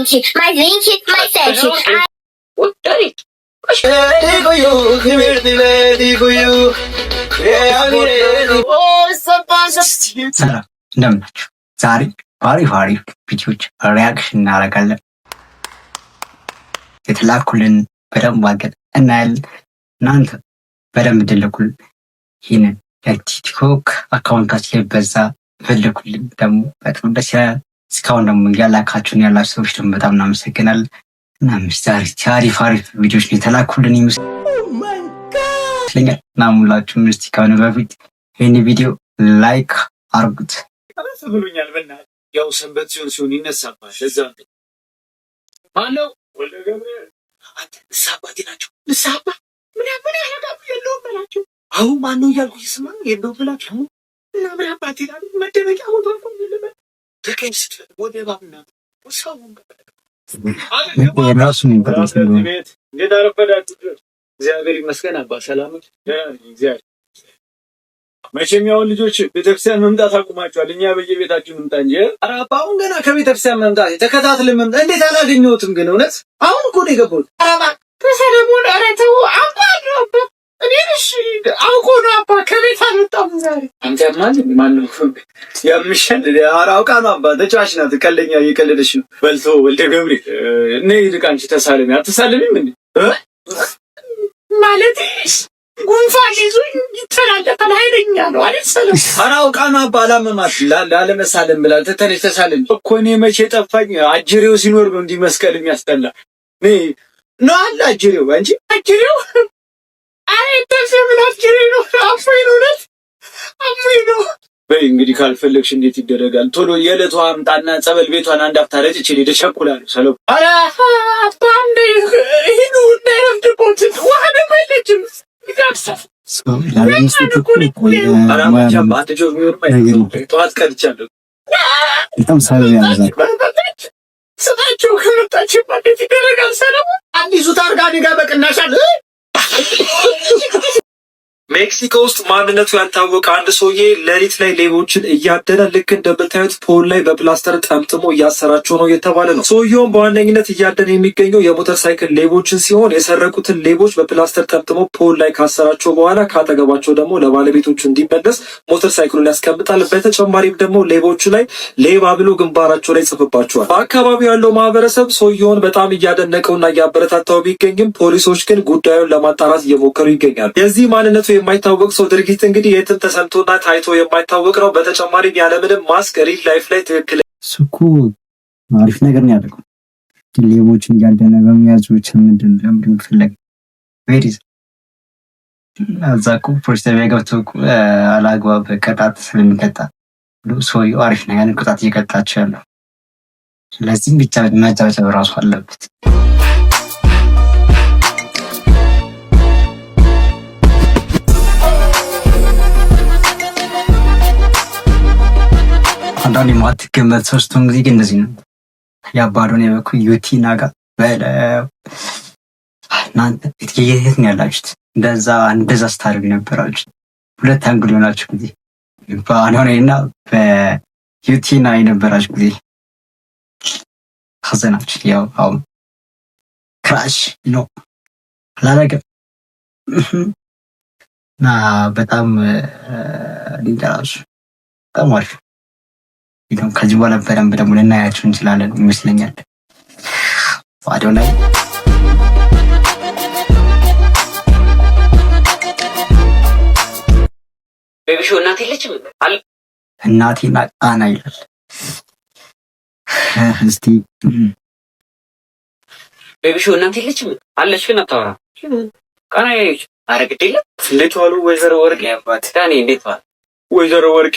mais 7. ሰላም እንደምናችሁ። ዛሬ አሪፍ ቪዲዮዎች ሪያክሽን እናደርጋለን። የተላኩልን በደንብ አድርገን እናያለን። እናንተ በደንብ ድልኩልን። ይህንን የቲክቶክ አካውንታችን ላይ በዛ ፈልኩልን። ደግሞ በጣም ደስ ይላል። እስካሁን ደግሞ ያላካችሁን ያላችሁ ሰዎች ደግሞ በጣም እናመሰግናለን። እና አሪፍ ቪዲዮዎች ነው የተላኩልን ይመስለኛል። እና ሙላችሁም እስቲ ከሆነ በፊት ይህን ቪዲዮ ላይክ አርጉት። ብሎኛል። በእናትህ ያው ሰንበት ሲሆን ይነሳባል። ለዛ ማነው ወልደ ገብርኤል አንተ ንስሐ አባቴ ናቸው። ንስሐ አባት ምን ያደርጋሉ? የለውም በላቸው። አሁን ማነው እያልኩ ይስማ የለውም በላቸው። እና ምን አባቴ ላሉ መደበቂያ ቦታ እኮ የለበት። ተቀኝ ስትል ወደ ባብና ሰውን ራሱ ቤት እንዴት አረፈዳችሁ? እግዚአብሔር ይመስገን አባ ሰላም እግዚአብሔር። መቼም ያው ልጆች ቤተክርስቲያን መምጣት አቁማችኋል። እኛ በየቤታችሁ እንምጣ እንጂ ኧረ አባ አሁን ገና ከቤተክርስቲያን መምጣት ተከታትለን መምጣት እንዴት አላገኘሁትም? ግን እውነት አሁን እኮ ነው የገባሁት። ኧረ እባክህ ተሰለሞን ኧረ ተው አባ ነው እኔ እሺ አውቆ ነው አባ ከቤት አልወጣም ዛሬ። አንተ ማነው ያምሻል? ኧረ አውቃ ነው አባ ተጫዋች ናት። ቀልደኛ እየቀለደች ነው። በልቶ ወልደ ገብርኤል እኔ ይልቅ አንቺ ተሳለሚ አትሳለሚም እንዴ? ማለት ጉንፋን ይዞኝ ይተላለፋል። ኃይለኛ ነው አልሰለም። ኧረ አውቃ ነው አባ አላመማት ላለመሳለም ብላ ተተነሽ ተሳለም እኮ እኔ መቼ ጠፋኝ። አጅሬው ሲኖር ነው እንዲህ መስቀል የሚያስጠላ ነው አለ አጅሬው እንጂ አጅሬው አይ ተሰምን አጅሬው ነው አፍሬ ነው ነት አፍሬ ነው። በይ እንግዲህ ካልፈለግሽ እንዴት ይደረጋል? ቶሎ የዕለቷ አምጣና ጸበል ቤቷን አንድ አፍታ ረጭ እኔ ደሸኩላለሁ። ሰለው ኧረ አባ እንደ ይሄኑ እንዳይረፍድቦት ውሃ ደግሞ የለችም ይጋብሳል። ጠዋት ቀድቻለሁ። በጣም ሳቢ ያዛል ስታቸው ከመጣችሁ እንዴት ይደረጋል? ሰለሞን አዲሱ ታርጋ ዲጋ በቅናሻል። ሜክሲኮ ውስጥ ማንነቱ ያልታወቀ አንድ ሰውዬ ሌሊት ላይ ሌቦችን እያደነ ልክ እንደምታዩት ፖል ላይ በፕላስተር ጠምጥሞ እያሰራቸው ነው የተባለ ነው። ሰውየውም በዋነኝነት እያደነ የሚገኘው የሞተር ሳይክል ሌቦችን ሲሆን የሰረቁትን ሌቦች በፕላስተር ጠምጥሞ ፖል ላይ ካሰራቸው በኋላ ካጠገባቸው ደግሞ ለባለቤቶቹ እንዲመለስ ሞተር ሳይክሉን ያስቀምጣል። በተጨማሪም ደግሞ ሌቦቹ ላይ ሌባ ብሎ ግንባራቸው ላይ ጽፍባቸዋል። በአካባቢው ያለው ማህበረሰብ ሰውየውን በጣም እያደነቀውና እያበረታታው ቢገኝም ፖሊሶች ግን ጉዳዩን ለማጣራት እየሞከሩ ይገኛሉ። የዚህ ማንነቱ የማይታወቅ ሰው ድርጊት እንግዲህ የትም ተሰምቶና ታይቶ የማይታወቅ ነው። በተጨማሪም ያለምንም ማስክ ሪል ላይፍ ላይ ትክክል እኮ አሪፍ ነገር ነው ያደረገው። ሌቦችን እያደነ በመያዙ ብቻ ምንድን ፈለገ? ቬሪዝ አዛቁ ፖሊስ ጣቢያ ገብቶ አላግባብ ቅጣት ስለሚቀጣ ሰውዬው አሪፍ ነው ያን ቅጣት እየቀጣቸው ያለው። ስለዚህም ብቻ መጫወቻው ራሱ አለበት። አንዳንዴ ማትገመት ሶስቱም ጊዜ ግን እንደዚህ ነው። ያባዶን የበኩል ዩቲና ጋር እናንተ የት ነው ያላችሁት? እንደዛ ስታደርጉ ነበራችሁ። ሁለት አንግል የሆናችሁ ጊዜ በአኖኔና በዩቲና የነበራችሁ ጊዜ ሀዘናችሁ ያው አሁን ክራሽ ነው አላረገም እና በጣም ሊንጠራሱ በጣም አሪፍ ከዚህ በኋላ በደንብ ደግሞ ልናያቸው እንችላለን ይመስለኛል። አዶናይ ቤቢሾ እናቴ የለችም አለ እናቴና ቃና ይላል። እስቲ ቤቢሾ እናቴ የለችም አለች ግን አታወራ ቃና ያዩች አረግድ የለም። እንዴት ዋሉ ወይዘሮ ወርቅ? ያባት ዳኒ እንዴት ዋሉ ወይዘሮ ወርቅ?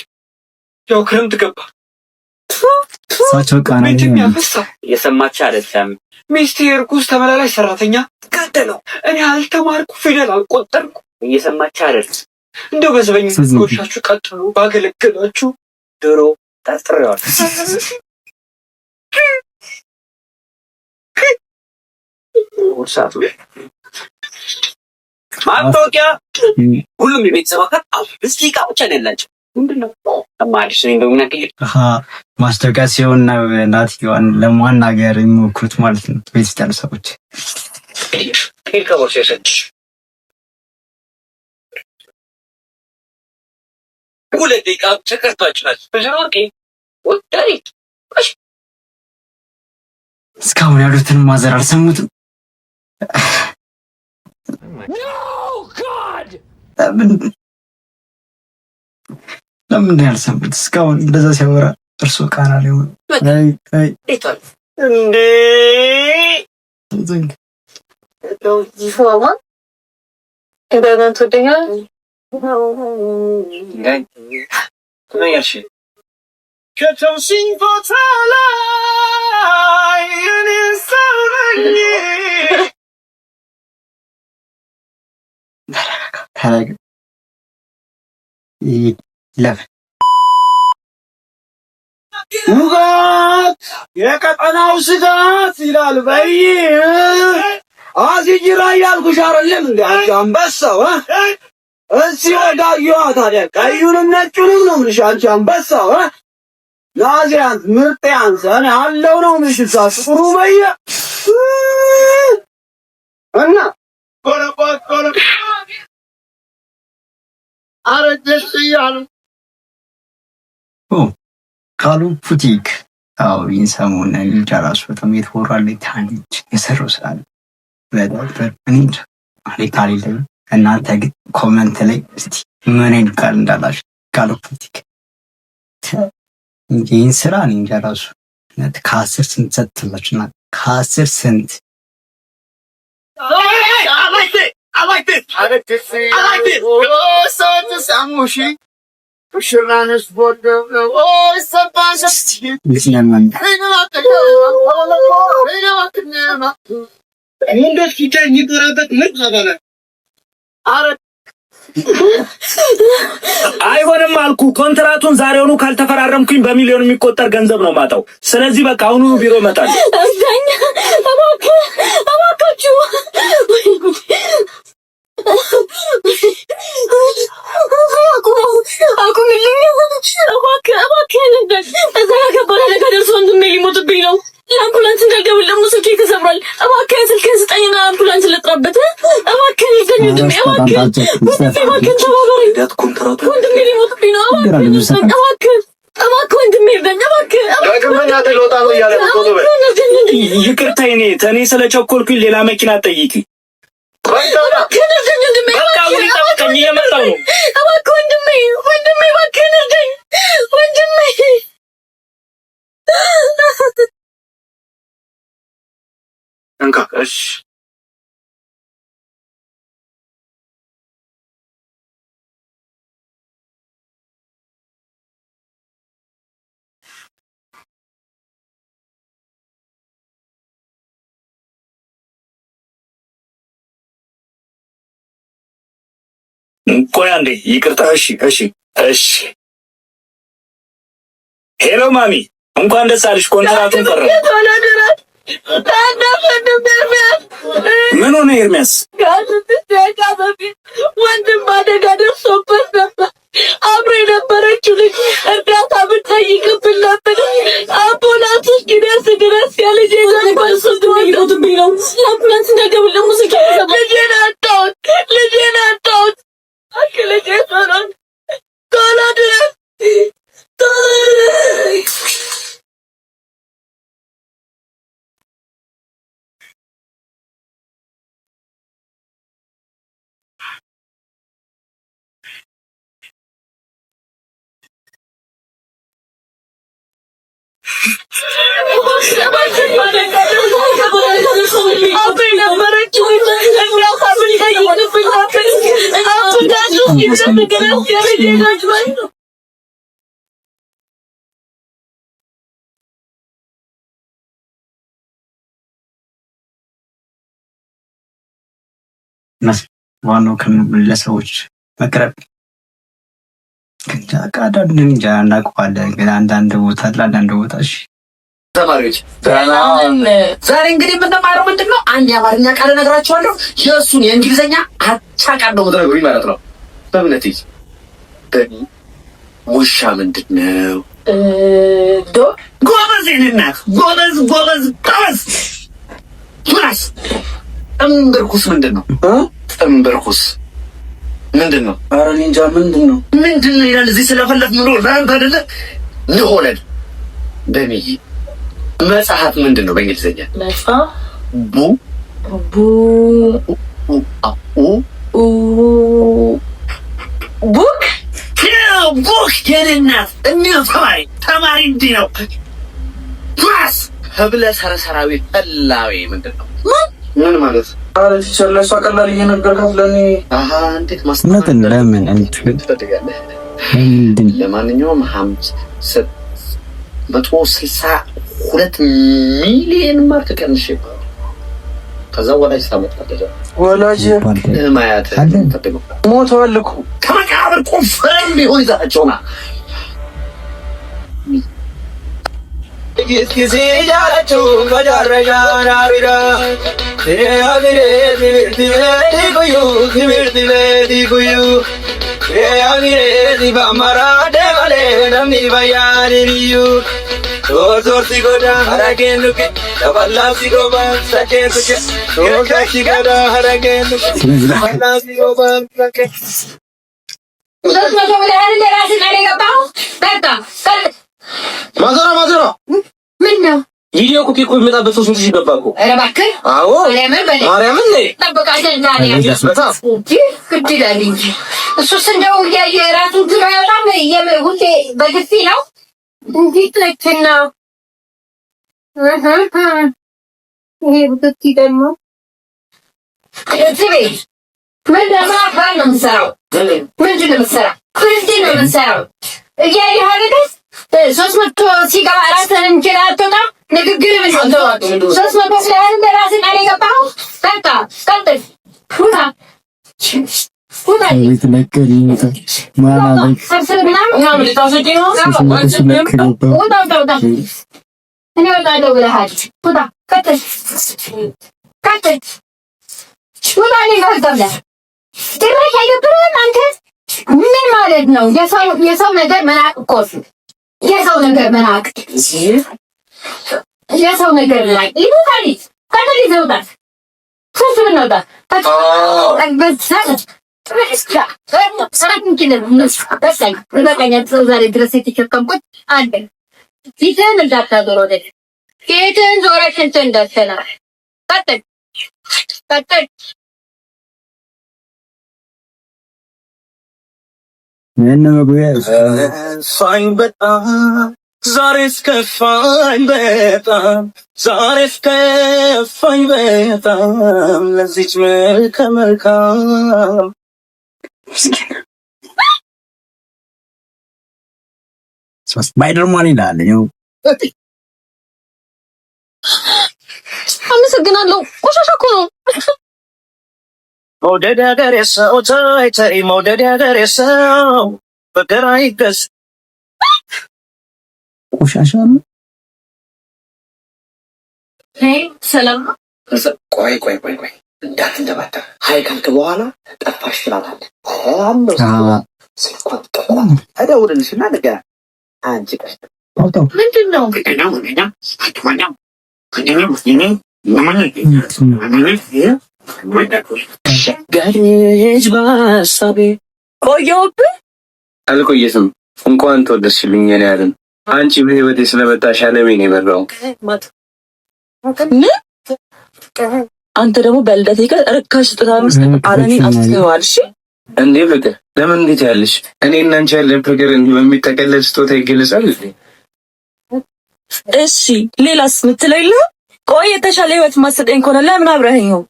ያው ክረምት ገባ ሳቸው ቃና የሰማች አይደለም። ሚስቴ እርኩስ ተመላላሽ ሰራተኛ ገደለው። እኔ አልተማርኩ ፊደል አልቆጠርኩ። እየሰማች አይደል? እንደው በዘበኝ ጎሻችሁ ቀጥሉ ባገለገላችሁ ድሮ ታስጥረዋል። ወርሳቱ ማስታወቂያ ሁሉም የቤተሰብ አካል 5 ደቂቃ ብቻ ነው ያላቸው። ምንድነው ማዲስ ነኝ በሚናገር ማስታወቂያ ሲሆን እናትየዋን ለማናገር የሚሞክሩት ማለት ነው። ቤት ውስጥ ያሉ ሰዎች ከቦርሳ የሰጥሽ ሁለት ደቂቃ ተከታችኋል። በጀሮቄ ወጣይ እስካሁን ያሉትን ማዘር አልሰሙትም። ለምን ያልሰሙት? እስካሁን እንደዛ ሲያወራ እርሱ ቃና ላይ ሆነ እንዴ ይፋማ እንደገና ትወደኛለህ ከተውሽኝ ቦታ ላይ እኔ ሰውነኝ ታረግ ለምን ውጋት የቀጠናው ስጋት ይላል በይ አዚጅራ ያልኩሽ አይደለም እንዴ አንበሳው እዚህ ወዳየዋ ታዲያ ቀዩንም ነጩንም ነው ምንሽ አንቺ አንበሳው ናዚያን ምርጥያን ሰን አለው ነው ምንሽ ጥሩ በየ እና ቆረቆረ አረጀሽ ይያሉ ካሉ ፑቲክ አው ይንሰሙን እንጃ ራሱ በጣም የተወራለ ታንች የሰራው ስራ በጣም እንጃ አሪካሊ ላይ እናንተ ግን ኮሜንት ላይ እስቲ ምን ይልካል እንዳላችሁ ካሉ ፑቲክ ይህን ስራ እንጃ ራሱ ከ10 ስንት ሰጥተላችሁና ከ10 ስንት I like this. Oh, so to Samushi. Shiranas border. Oh, it's a bunch of shit. Listen, man. Windows feature you could have that milk. አይሆንም አልኩ። ኮንትራቱን ዛሬውኑ ካልተፈራረምኩኝ በሚሊዮን የሚቆጠር ገንዘብ ነው ማጣው። ስለዚህ በቃ አሁኑ ቢሮ መጣል እባካችሁ አቁምልኝ። እባክህ እዛ ከባድ አደጋ ደርሶ ወንድሜ ሊሞትብኝ ነው። ለአምቡላንስ እንዳልደውል ደግሞ ስልኬ ተሰብሯል። እባክህ ስልክህን ስጠኝና አምቡላንስ ልጥራበት። እባክህ ይዘኝ ወንድሜ፣ እባክህ ተባበረኝ። ወንድሜ ሊሞትብኝ ነው። እባክህ ወንድሜ ይርዳኝ። ይቅርታ እኔ ስለቸኮልኩኝ ሌላ መኪና ጠይቂ። እባክህ እየመጣሁ ነው። እባክህ ወንድሜ እባክህ እርዳኝ ወንድሜ። እንካ እሺ ቆይ አንዴ ይቅርታ። እሺ ሄሎ ማሚ፣ እንኳን ደስ አለሽ። ኮንትራቱን ቀረ። ምን ሆነ ኤርሚያስ? ወንድም አደጋ ደርሶበት ነበር። አብሮ የነበረችው ልጅ እርዳታ ብትጠይቅብን ነበር። አምቡላንስ እስኪደርስ ድረስ የልጄ ዘንባል ሞትብኝ ነው። አምቡላንስ እንደደውል ደግሞ ስልኬ ተሰብሯል። ልጄን አጣሁት። ልጄ ቶሎ ድረስ ዋናው ለሰዎች መቅረብ ከአዳድ እንጃ እናውቀዋለን፣ ግን አንዳንድ ቦታ ለአንዳንድ ቦታ እሺ። ተማሪዎች ዛሬ እንግዲህ የምንማረው ምንድን ነው? አንድ የአማርኛ ቃል እነግራችኋለሁ። የእሱን የእንግሊዝኛ አቻ ቃል ነው የምትነግሩኝ ማለት ነው። በእምነት ውሻ ምንድነው? ዶግ ጎበዝ እናት ጎበዝ ፕላስ ጥንብርኩስ ምንድነው? ጥንብርኩስ ምንድነው? ኧረ እኔ እንጃ ምንድነው ይላል እዚህ ስለፈለፍ ምሎ ራንት አይደለ ንሆነን በሚይ መጽሐፍ ምንድነው በእንግሊዘኛ? መጽሐፍ ቡክ የኔናት እኒው ተማሪ እንዲህ ነው። ፕላስ ህብለ ሰረሰራዊ ጠላዊ ምንድነው? ምን ማለት? አረ ቲቸር ለሷ ቀላል እየነገርካት ለኔ እንዴት ማስተማር ለምን ትፈልጋለህ? ለማንኛውም 162 ሚሊዮን ማርክ ቀንሽ ከዛ ወላጅ ታመጣለህ። ወላጅ ማያት ተደግሞ ሞተዋል እኮ ከመቃብር ቆፈን ቢሆን ይዛቸውና ጊዜ ያላችሁ መዳረጃ ናቢራ ትምህርት ቤት ይቆዩ በአማራ ደባሌ ነምኒ በያን ልዩ ዞር ሲጎዳ ሀረጌን ሉቄ ተበላ ሲጎባ ሰቄ ሱቄ ዞር ሲጎዳ ሀረጌን ሉቄ ተበላ ሲጎባ ሰቄ ማዘራ ምን ነው ቪዲዮ ኮፒ እኮ የሚመጣበት 3000 ገባ እኮ። ኧረ እባክህ አዎ ማርያምን ነይ ጠብቃለህ ግድ ይላል እንጂ እሱስ እንደው የራሱን ግራ ያወጣም ሁሌ በግፊ ነው እንዴት ነችና ይሄ ብትይ ደግሞ እዚህ ምንድን ነው የምትሰራው? ምንድን ነው የምትሰራው? እያየህ አይደል 300 ሲገባ ራስህን እንችላል አትወጣም። ንግግር ምን ነው 300 ስለሆነ ራስህን አለ የገባኸው በቃ ቀጥል ሁላ ምን ማለት ነው? የሰው ነገር መናቅ እኮ የሰው ነገር መናቅ ይሉታል። ከነዚህ ዘውጣት ሶስት ነው ዳ ዛሬ ድረስ የተሸከምኩት አንድ ፊትህን እንዳታዞር ወደ ፊትህን ዞረሽ እንትን እንዳትሰራ ቀጥል ፋኝ በጣም ዛሬ እስከፋኝ በጣም ለዚች መልካም ስፓይደርማን ይላል። አመሰግናለሁ። ቆሻሻ እኮ ነው። መውደድ ያገሬ ሰው ተይ መውደድ ያገሬ ሰው ፍቅር አይገዝ ቆሻሻ ነው። ሰላም ቆይ እንዳትንደባዳ ሀይ ካልክ በኋላ ጠፋሽ ትላለህ። ስልኳን እደውልልሽና ንገሪያት። አንቺ ምንድን ነው ገሬጅ በሀሳቤ ቆየሁብህ። አልቆየትም። እንኳን ተወደድሽልኝ የኔ ያለን አንቺ በህይወቴ ስለመጣሽ አለሜን የበራው አንተ ደግሞ በልደቴ ጋር ርካሽ ስጦታ መስጠት አለሜን አስተዋል። እሺ እንዴ ፍቅር ለምን እንዴት ያለሽ እኔ እና አንቺ ያለን ፍቅር በሚጠቀለል ስጦታ ይገለጻል እንዴ? እሺ ሌላስ ምትለው የለ? ቆይ የተሻለ ህይወት ማሰጠኝ ከሆነ ለምን አብረኸኝ ነው?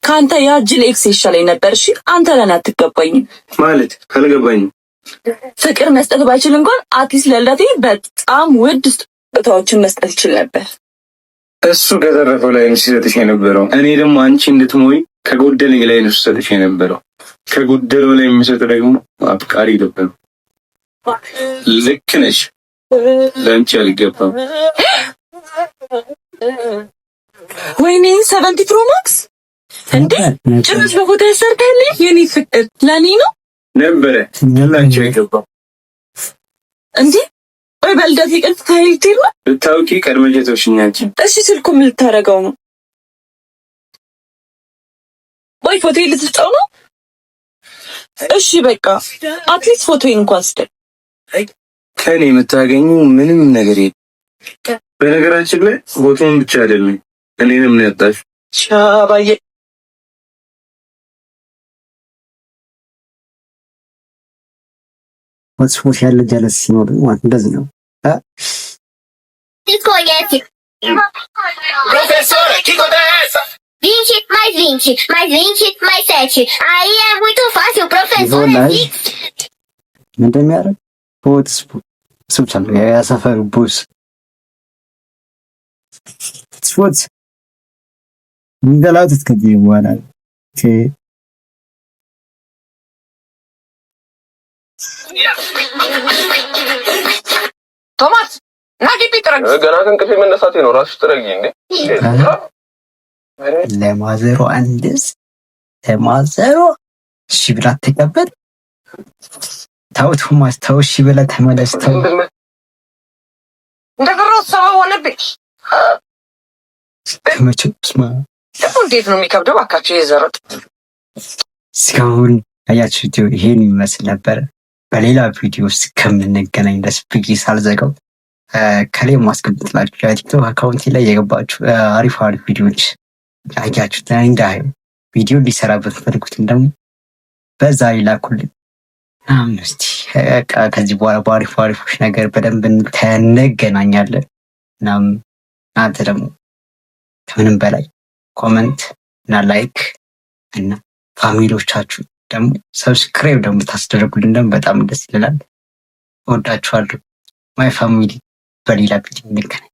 ካንተ ያጅል ኤክስ ይሻለኝ ነበር። እሺ አንተ ለኔ አትገባኝም ማለት ካልገባኝም ፍቅር መስጠት ባይችል እንኳን አትሊስት ለልደቴ በጣም ውድ ስጦታዎችን መስጠት ይችል ነበር። እሱ ከተረፈው ላይ ነው ሲሰጥሽ የነበረው። እኔ ደግሞ አንቺ እንድትሞይ ከጎደለኝ ላይ ነው ሲሰጥሽ የነበረው። ከጎደለው ላይ የሚሰጥ ደግሞ አፍቃሪ ነበር። ልክ ነሽ። ለአንቺ አልገባም። ወይኔ 70 ፕሮ ማክስ እንዴ ጭራሽ በፎቶ ያሰርታልኝ። የኔ ፍቅር ለኔ ነው ነበረ ለአንቺ አይገባም። እንዴ ወይ በልደት ቀን ታይቴማ ብታውቂ ቀድመሽ ተውሽኛች። እሺ ስልኩ ምን ልታረገው ነው? ወይ ፎቶ ልትስጠው ነው? እሺ በቃ አትሊስት ፎቶዬን እንኳን ስጠኝ። ከኔ የምታገኙ ምንም ነገር የለም። በነገራችን ላይ ፎቶን ብቻ አይደለም እኔንም ነው ያጣሽ። ሻባዬ ወስፎት ያለ ጀለስ ሲኖር ማለት እንደዚህ ነው። Professora, que conta é essa? 20 mais 20, mais 20, mais 7. Aí é muito fácil, professor. ምን እንደሚያደርግ ስፖርት ያሰፈር ቡስ ስፖርት ሚገላውት ከዚህ በኋላ ቶማስ ናጊ ፒትረግ ገና ከእንቅልፌ መነሳቴ ነው። ራስሽ ጥረጊ እንዴ ለማዘሮ አንድስ ለማዘሮ እሺ ብላ ተቀበል። ታው ቶማስ ታው እሺ ብላ ተመለስ። ታው እንደገረው ሰው ሆነብኝ። ከመቼም እንዴት ነው የሚከብደው? አካችሁ የዘረጥ እስካሁን አያችሁት ይሄን ይመስል ነበር። በሌላ ቪዲዮ ውስጥ ከምንገናኝ ድረስ ብዬ ሳልዘጋው ከላይ ማስቀምጥላችሁ የቲክቶክ አካውንቴ ላይ የገባችሁ አሪፍ ቪዲዮዎች ያያችሁት እንዳይ ቪዲዮ ሊሰራበት ፈልጉትን ደግሞ በዛ ይላኩልኝ። እስቲ ከዚህ በኋላ በአሪፎች ነገር በደንብ እንገናኛለን። እናንተ ደግሞ ከምንም በላይ ኮመንት እና ላይክ እና ፋሚሊዎቻችሁ ደግሞ ሰብስክራይብ ደግሞ ታስደርጉልን ደግሞ በጣም ደስ ይላል። እወዳችኋለሁ ማይ ፋሚሊ። በሌላ ቪዲዮ እንገናኝ።